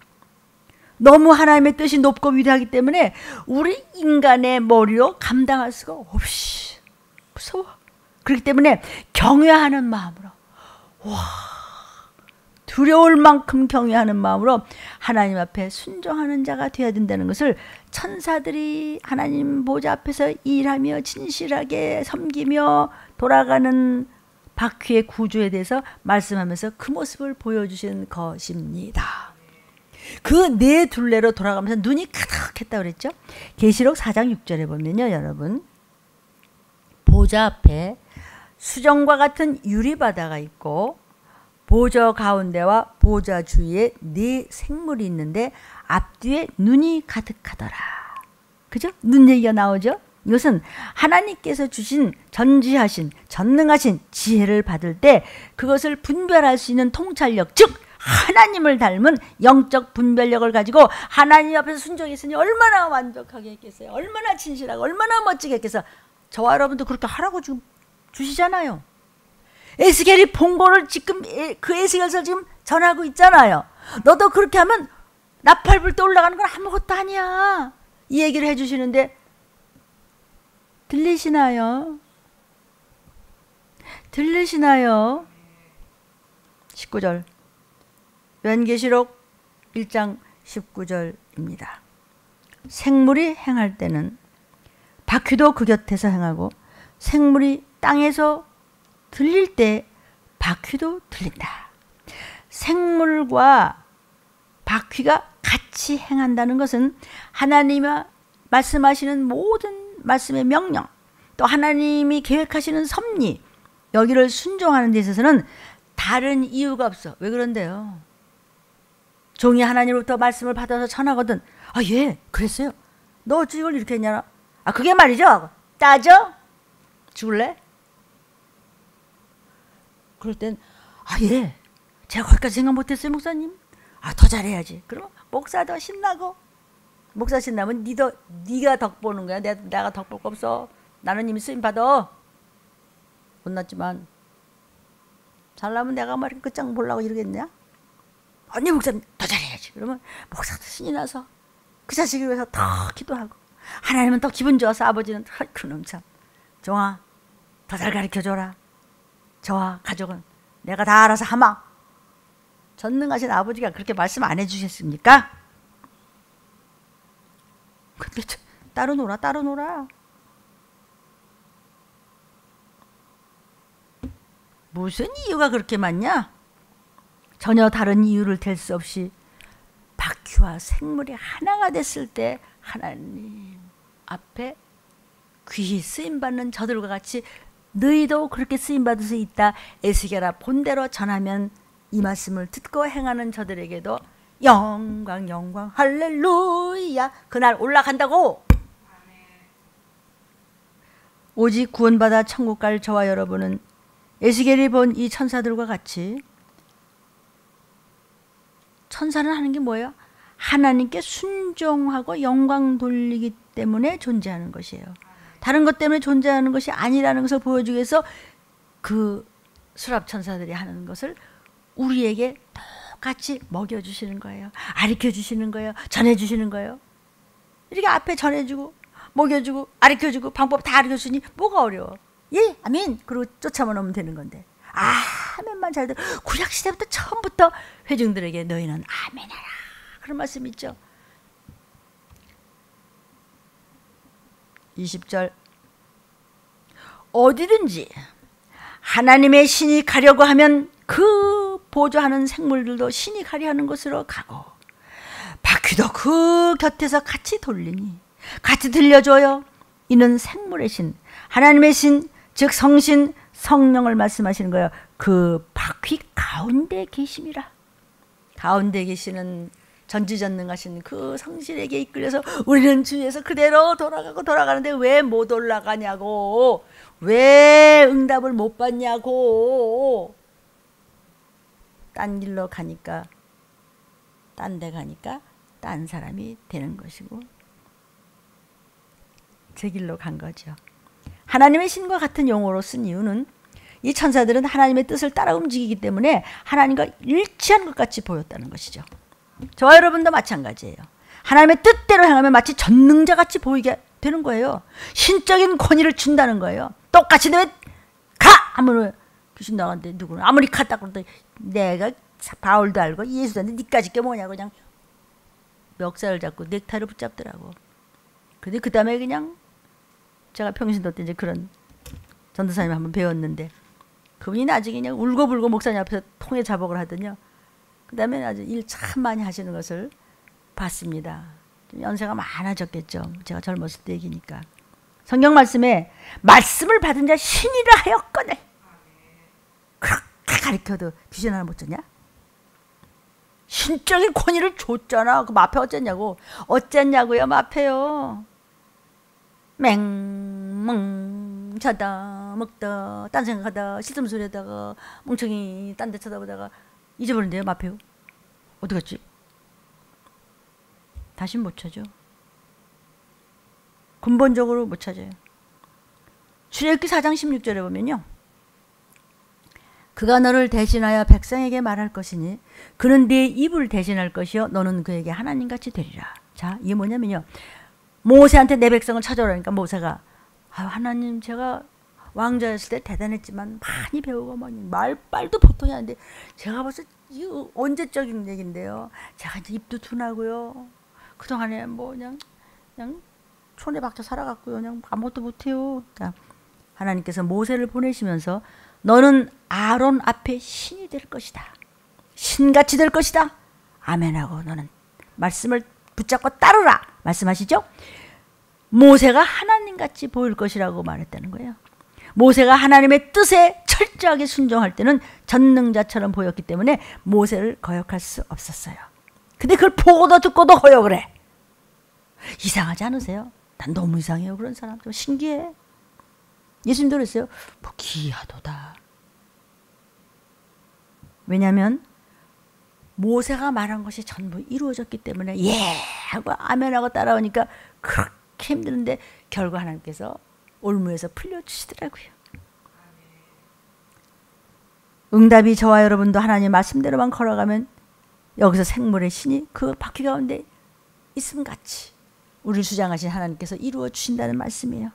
너무 하나님의 뜻이 높고 위대하기 때문에 우리 인간의 머리로 감당할 수가 없이 무서워. 그렇기 때문에 경외하는 마음으로 두려울 만큼 경외하는 마음으로 하나님 앞에 순종하는 자가 되어야 된다는 것을 천사들이 하나님 보좌 앞에서 일하며 진실하게 섬기며 돌아가는 바퀴의 구조에 대해서 말씀하면서 그 모습을 보여주신 것입니다. 그 네 둘레로 돌아가면서 눈이 가득했다 그랬죠. 계시록 4장 6절에 보면요 여러분, 보좌 앞에 수정과 같은 유리바다가 있고 보좌 가운데와 보좌 주위에 네 생물이 있는데 앞뒤에 눈이 가득하더라. 그죠? 눈 얘기가 나오죠. 이것은 하나님께서 주신 전지하신 전능하신 지혜를 받을 때 그것을 분별할 수 있는 통찰력, 즉 하나님을 닮은 영적 분별력을 가지고 하나님 앞에서 순종했으니 얼마나 완벽하게 했겠어요. 얼마나 진실하고 얼마나 멋지게 했겠어요. 저와 여러분도 그렇게 하라고 주시잖아요. 에스겔이 본 거를 지금 그 에스겔서 지금 전하고 있잖아요. 너도 그렇게 하면 나팔불 때 올라가는 건 아무것도 아니야. 이 얘기를 해주시는데 들리시나요? 들리시나요? 19절 요한계시록 1장 19절입니다. 생물이 행할 때는 바퀴도 그 곁에서 행하고 생물이 땅에서 들릴 때 바퀴도 들린다. 생물과 바퀴가 같이 행한다는 것은 하나님이 말씀하시는 모든 말씀의 명령, 또 하나님이 계획하시는 섭리, 여기를 순종하는 데 있어서는 다른 이유가 없어. 왜 그런데요? 종이 하나님으로부터 말씀을 받아서 전하거든. 아, 예, 그랬어요. 너 어찌 이걸 이렇게 했냐? 아, 그게 말이죠. 따져? 죽을래? 그럴 땐, 아, 예, 제가 거기까지 생각 못했어요, 목사님. 아, 더 잘해야지. 그럼 목사 더 신나고, 목사 신나면 네가 덕 보는 거야. 내가 덕 볼 거 없어. 나는 이미 쓰임 받아. 못났지만 잘나면 내가 뭐 이렇게 끝장 보려고 이러겠냐? 아니 목사님 더 잘해야지. 그러면 목사도 신이 나서 그 자식을 위해서 더 기도하고, 하나님은 더 기분 좋아서 아버지는 그놈 참 종아 더 잘 가르쳐줘라. 저와 가족은 내가 다 알아서 하마. 전능하신 아버지가 그렇게 말씀 안 해주셨습니까? 근데 따로 놀아, 따로 놀아. 무슨 이유가 그렇게 많냐? 전혀 다른 이유를 댈 수 없이 바퀴와 생물이 하나가 됐을 때 하나님 앞에 귀히 쓰임받는 저들과 같이 너희도 그렇게 쓰임받을 수 있다. 에스겔아 본대로 전하면 이 말씀을 듣고 행하는 저들에게도 영광 영광 할렐루야 그날 올라간다고. 오직 구원받아 천국 갈 저와 여러분은 에스겔이 본 이 천사들과 같이, 천사는 하는 게 뭐예요? 하나님께 순종하고 영광 돌리기 때문에 존재하는 것이에요. 다른 것 때문에 존재하는 것이 아니라는 것을 보여주기 위해서 그 수랍 천사들이 하는 것을 우리에게 똑같이 먹여주시는 거예요. 가르쳐주시는 거예요. 전해주시는 거예요. 이렇게 앞에 전해주고 먹여주고 가르쳐주고 방법 다 가르쳐주니 뭐가 어려워. 예, 아멘. 그리고 쫓아만 오면 되는 건데. 아멘만 잘 들어. 구약시대부터 처음부터 회중들에게 너희는 아멘하라. 그런 말씀 있죠. 20절 어디든지 하나님의 신이 가려고 하면 그 보조하는 생물들도 신이 가려 하는 곳으로 가고 바퀴도 그 곁에서 같이 돌리니 같이 들려줘요. 이는 생물의 신, 하나님의 신, 즉 성신, 성령을 말씀하시는 거예요. 그 바퀴 가운데 계심이라. 가운데 계시는 전지전능하신 그 성신에게 이끌려서 우리는 주위에서 그대로 돌아가고 돌아가는데 왜 못 올라가냐고, 왜 응답을 못 받냐고. 딴 길로 가니까, 딴 데 가니까 딴 사람이 되는 것이고 제 길로 간 거죠. 하나님의 신과 같은 용어로 쓴 이유는 이 천사들은 하나님의 뜻을 따라 움직이기 때문에 하나님과 일치한 것 같이 보였다는 것이죠. 저와 여러분도 마찬가지예요. 하나님의 뜻대로 행하면 마치 전능자같이 보이게 되는 거예요. 신적인 권위를 준다는 거예요. 똑같이 왜 가! 하면 귀신 나갔는데 누구는 아무리 갔다 그러더니 내가 바울도 알고 예수도 알는데 니까짓 게 뭐냐고 그냥 멱살을 잡고 넥타이를 붙잡더라고. 근데 그 다음에 그냥 제가 평신도 때 이제 그런 전도사님 한번 배웠는데 그분이 나중에 그냥 울고불고 목사님 앞에서 통회 자복을 하더니요. 그 다음에 아주 일 참 많이 하시는 것을 봤습니다. 연세가 많아졌겠죠. 제가 젊었을 때 얘기니까. 성경 말씀에 말씀을 받은 자 신이라 하였거늘 그렇게 가르쳐도 귀신 하나 못 줬냐? 신적인 권위를 줬잖아. 그 마페 어쨌냐고. 어쨌냐고요 마페요. 맹멍 자다 먹다 딴 생각하다 시슴소리하다가 멍청이 딴 데 쳐다보다가 잊어버린대요 마페요. 어디 갔지? 다시 못 찾죠. 근본적으로 못 찾아요. 출애굽기 4장 16절에 보면요. 그가 너를 대신하여 백성에게 말할 것이니 그는 네 입을 대신할 것이요 너는 그에게 하나님같이 되리라. 자, 이게 뭐냐면요. 모세한테 내 백성을 찾아오라니까 모세가 하나님 제가 왕자였을 때 대단했지만 많이 배우고 말빨도 보통이 아닌데 제가 벌써 이거 언제적인 얘기인데요. 제가 이제 입도 둔하고요. 그동안에 뭐 그냥 촌에 박혀 살아갔고요. 그냥 아무것도 못해요. 그러니까 하나님께서 모세를 보내시면서 너는 아론 앞에 신이 될 것이다. 신같이 될 것이다. 아멘하고 너는 말씀을 붙잡고 따르라 말씀하시죠. 모세가 하나님같이 보일 것이라고 말했다는 거예요. 모세가 하나님의 뜻에 철저하게 순종할 때는 전능자처럼 보였기 때문에 모세를 거역할 수 없었어요. 근데 그걸 보고도 듣고도 거역을 해. 이상하지 않으세요? 난 너무 이상해요. 그런 사람 좀 신기해. 예수님도 그랬어요. 뭐 기이하도다. 왜냐하면 모세가 말한 것이 전부 이루어졌기 때문에 예 하고 아멘하고 따라오니까 그렇게 힘드는데 결국 하나님께서 올무에서 풀려주시더라고요. 응답이 저와 여러분도 하나님 말씀대로만 걸어가면 여기서 생물의 신이 그 바퀴 가운데 있음같이 우리를 주장하신 하나님께서 이루어 주신다는 말씀이에요.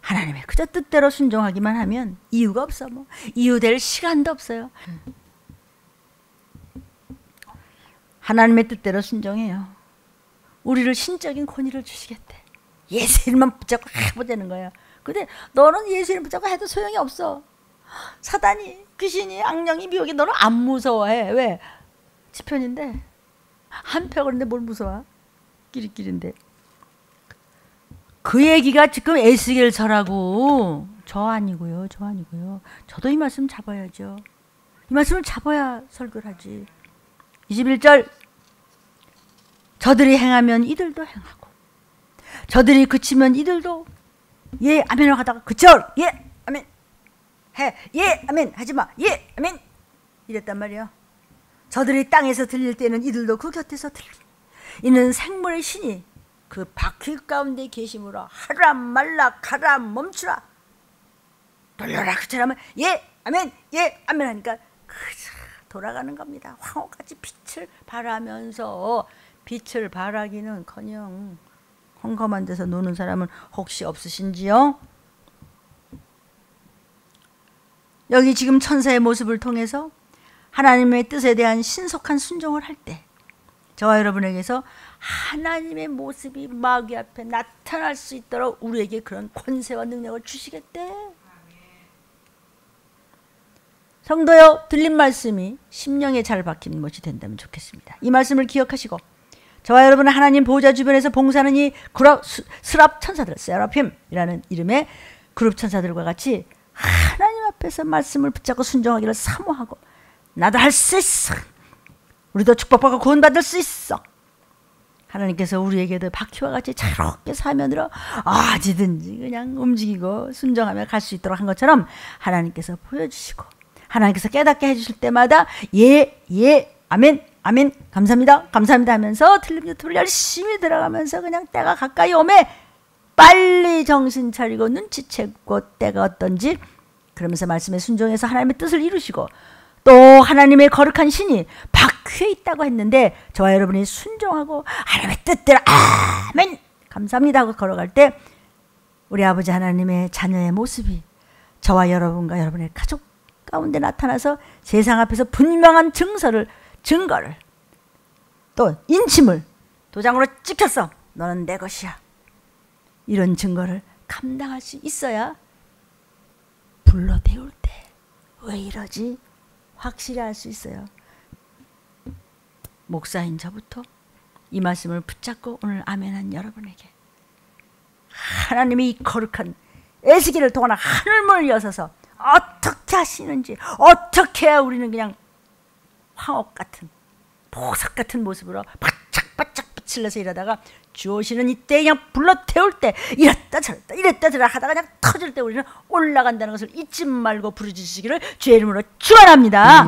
하나님의 그저 뜻대로 순종하기만 하면 이유가 없어. 뭐 이유될 시간도 없어요. 하나님의 뜻대로 순종해요. 우리를 신적인 권위를 주시겠대. 예수 이름만 붙잡고 해보자는 거예요. 근데 너는 예수 이름 붙잡고 해도 소용이 없어. 사단이, 귀신이, 악령이, 미혹이 너는 안 무서워해. 왜? 지편인데 한패거리인데 뭘 무서워? 끼리끼리인데. 그 얘기가 지금 에스겔서라고. 저 아니고요. 저도 이 말씀 잡아야죠. 이 말씀을 잡아야 설교를 하지. 21절 저들이 행하면 이들도 행하고 저들이 그치면 이들도 예 아멘 하다가 그쳐 예 아멘 해 예 아멘 하지마 예 아멘 이랬단 말이야. 저들이 땅에서 들릴 때는 이들도 그 곁에서 들리. 이는 생물의 신이 그 바퀴 가운데 계심으로 하라 말라 가라 멈추라 돌려라 그처럼 예 아멘 하니까 돌아가는 겁니다. 황홀같이 빛을 발하면서 빛을 발하기는커녕 험컴한 데서 노는 사람은 혹시 없으신지요? 여기 지금 천사의 모습을 통해서 하나님의 뜻에 대한 신속한 순종을 할 때 저와 여러분에게서 하나님의 모습이 마귀 앞에 나타날 수 있도록 우리에게 그런 권세와 능력을 주시겠대. 성도여, 들린 말씀이 심령에 잘 박힌 것이 된다면 좋겠습니다. 이 말씀을 기억하시고 저와 여러분은 하나님 보호자 주변에서 봉사하는 이 스랍 천사들, 세라핌이라는 이름의 그룹 천사들과 같이 하나님 앞에서 말씀을 붙잡고 순종하기를 사모하고 나도 할 수 있어. 우리도 축복받고 구원받을 수 있어. 하나님께서 우리에게도 바퀴와 같이 자유롭게 사면으로 어디든지 그냥 움직이고 순종하며 갈 수 있도록 한 것처럼 하나님께서 보여주시고 하나님께서 깨닫게 해주실 때마다 예 아멘 감사합니다 하면서 틀림 유튜브를 열심히 들어가면서 그냥 때가 가까이 오매 빨리 정신 차리고 눈치채고 때가 어떤지 그러면서 말씀에 순종해서 하나님의 뜻을 이루시고 또 하나님의 거룩한 신이 바퀴에 있다고 했는데 저와 여러분이 순종하고 하나님의 뜻대로 아멘 감사합니다 하고 걸어갈 때 우리 아버지 하나님의 자녀의 모습이 저와 여러분과 여러분의 가족 가운데 나타나서 세상 앞에서 분명한 증거를 또 인침을 도장으로 찍혔어. 너는 내 것이야. 이런 증거를 감당할 수 있어야 불러 데울 때 왜 이러지? 확실히 알 수 있어요. 목사인 저부터 이 말씀을 붙잡고 오늘 아멘한 여러분에게 하나님이 이 거룩한 에스겔을 통하여 하늘문을 여서서 어떻게 하시는지 어떻게 해야 우리는 그냥 황옥 같은 보석 같은 모습으로 바짝바짝 빛을 내서 일하다가 주오시는 이때 그냥 불러 태울 때 이랬다 저랬다 하다가 그냥 터질 때 우리는 올라간다는 것을 잊지 말고 부르짖으시기를 주의 이름으로 축원합니다.